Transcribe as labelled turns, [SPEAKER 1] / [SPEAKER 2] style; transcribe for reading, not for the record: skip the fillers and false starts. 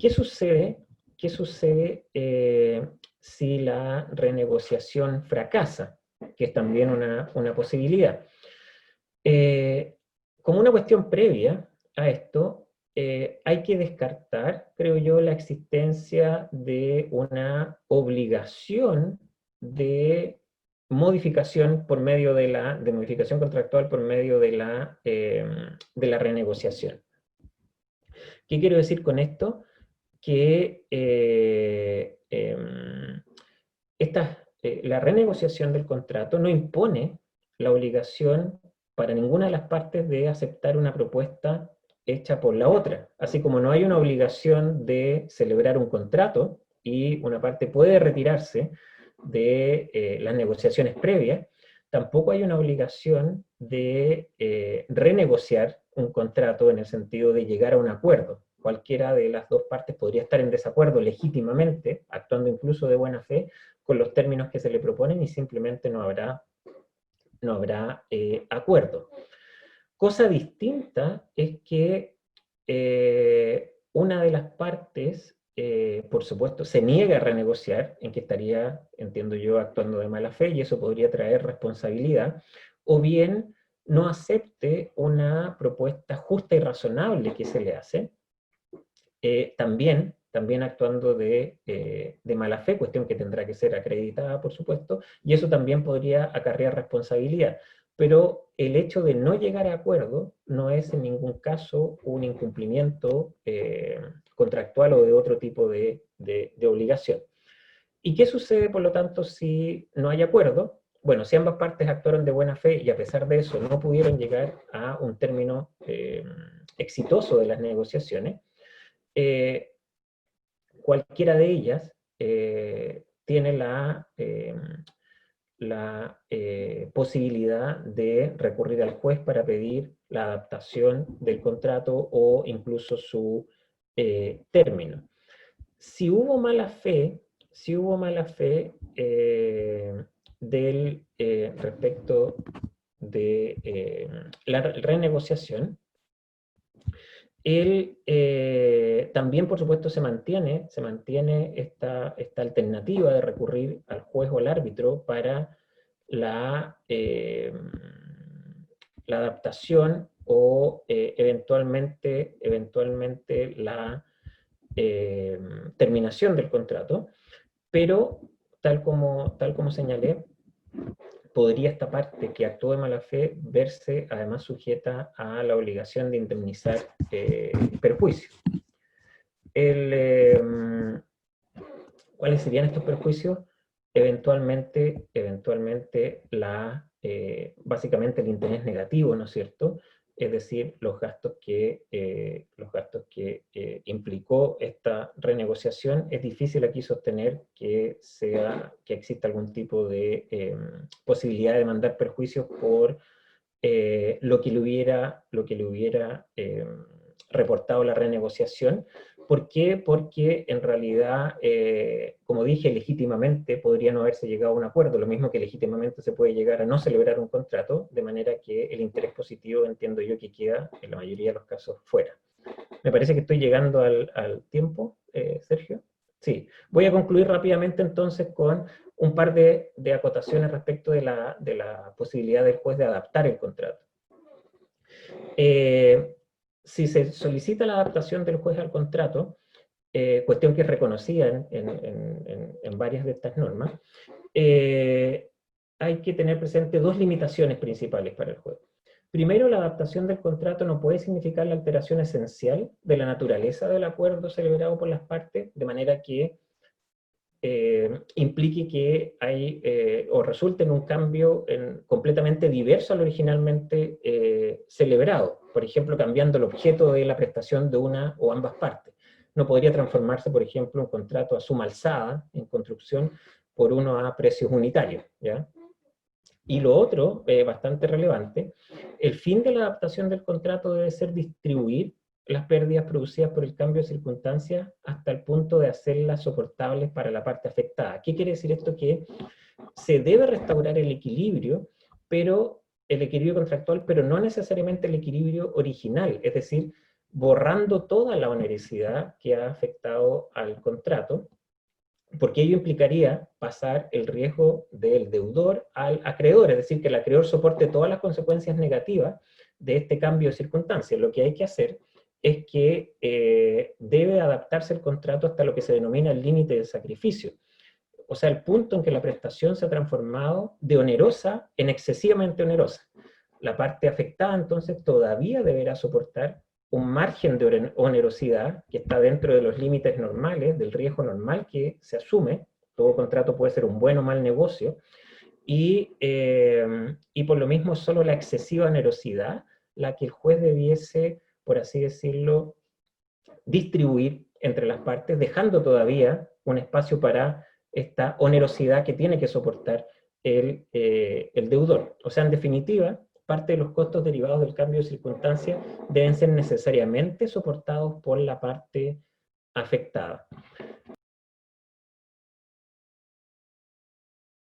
[SPEAKER 1] ¿Qué sucede? ¿Qué sucede si la renegociación fracasa? Que es también una posibilidad. Como una cuestión previa a esto, hay que descartar, creo yo, la existencia de una obligación de modificación por medio de modificación contractual por medio de la renegociación. ¿Qué quiero decir con esto? Que la renegociación del contrato no impone la obligación para ninguna de las partes de aceptar una propuesta hecha por la otra, así como no hay una obligación de celebrar un contrato y una parte puede retirarse de las negociaciones previas, tampoco hay una obligación de renegociar un contrato en el sentido de llegar a un acuerdo. Cualquiera de las dos partes podría estar en desacuerdo legítimamente, actuando incluso de buena fe, con los términos que se le proponen y simplemente no habrá acuerdo. Cosa distinta es que una de las partes, por supuesto, se niega a renegociar, en que estaría, entiendo yo, actuando de mala fe, y eso podría traer responsabilidad, o bien no acepte una propuesta justa y razonable que se le hace, también actuando de mala fe, cuestión que tendrá que ser acreditada, por supuesto, y eso también podría acarrear responsabilidad. Pero el hecho de no llegar a acuerdo no es en ningún caso un incumplimiento contractual o de otro tipo de obligación. ¿Y qué sucede, por lo tanto, si no hay acuerdo? Bueno, si ambas partes actuaron de buena fe y a pesar de eso no pudieron llegar a un término exitoso de las negociaciones, cualquiera de ellas tiene la posibilidad de recurrir al juez para pedir la adaptación del contrato o incluso su término. Si hubo mala fe, respecto de la renegociación, también, por supuesto, se mantiene esta alternativa de recurrir al juez o al árbitro para la adaptación o eventualmente la terminación del contrato, pero tal como señalé, podría esta parte que actuó de mala fe verse además sujeta a la obligación de indemnizar perjuicios. ¿Cuáles serían estos perjuicios? Eventualmente básicamente el interés negativo, ¿no es cierto? Es decir, los gastos que implicó esta renegociación. Es difícil aquí sostener que exista algún tipo de posibilidad de demandar perjuicios por lo que le hubiera reportado la renegociación. ¿Por qué? Porque en realidad, como dije, legítimamente podría no haberse llegado a un acuerdo, lo mismo que legítimamente se puede llegar a no celebrar un contrato, de manera que el interés positivo, entiendo yo, que queda en la mayoría de los casos fuera. Me parece que estoy llegando al tiempo, Sergio. Sí, voy a concluir rápidamente entonces con un par de acotaciones respecto de la posibilidad del juez de adaptar el contrato. Si se solicita la adaptación del juez al contrato, cuestión que es reconocida en varias de estas normas, hay que tener presente dos limitaciones principales para el juez. Primero, la adaptación del contrato no puede significar la alteración esencial de la naturaleza del acuerdo celebrado por las partes, de manera que implique que hay o resulte en un cambio completamente diverso al originalmente celebrado, por ejemplo, cambiando el objeto de la prestación de una o ambas partes. No podría transformarse, por ejemplo, un contrato a suma alzada en construcción por uno a precios unitarios, ¿ya? Y lo otro, bastante relevante, el fin de la adaptación del contrato debe ser distribuir las pérdidas producidas por el cambio de circunstancias hasta el punto de hacerlas soportables para la parte afectada. ¿Qué quiere decir esto? Que se debe restaurar el equilibrio contractual, pero no necesariamente el equilibrio original, es decir, borrando toda la onerosidad que ha afectado al contrato, porque ello implicaría pasar el riesgo del deudor al acreedor, es decir, que el acreedor soporte todas las consecuencias negativas de este cambio de circunstancias. Lo que hay que hacer es que debe adaptarse el contrato hasta lo que se denomina el límite de sacrificio, o sea, el punto en que la prestación se ha transformado de onerosa en excesivamente onerosa. La parte afectada entonces todavía deberá soportar un margen de onerosidad que está dentro de los límites normales, del riesgo normal que se asume. Todo contrato puede ser un buen o mal negocio, y por lo mismo solo la excesiva onerosidad la que el juez debiese, por así decirlo, distribuir entre las partes, dejando todavía un espacio para esta onerosidad que tiene que soportar el deudor. O sea, en definitiva, parte de los costos derivados del cambio de circunstancia deben ser necesariamente soportados por la parte afectada.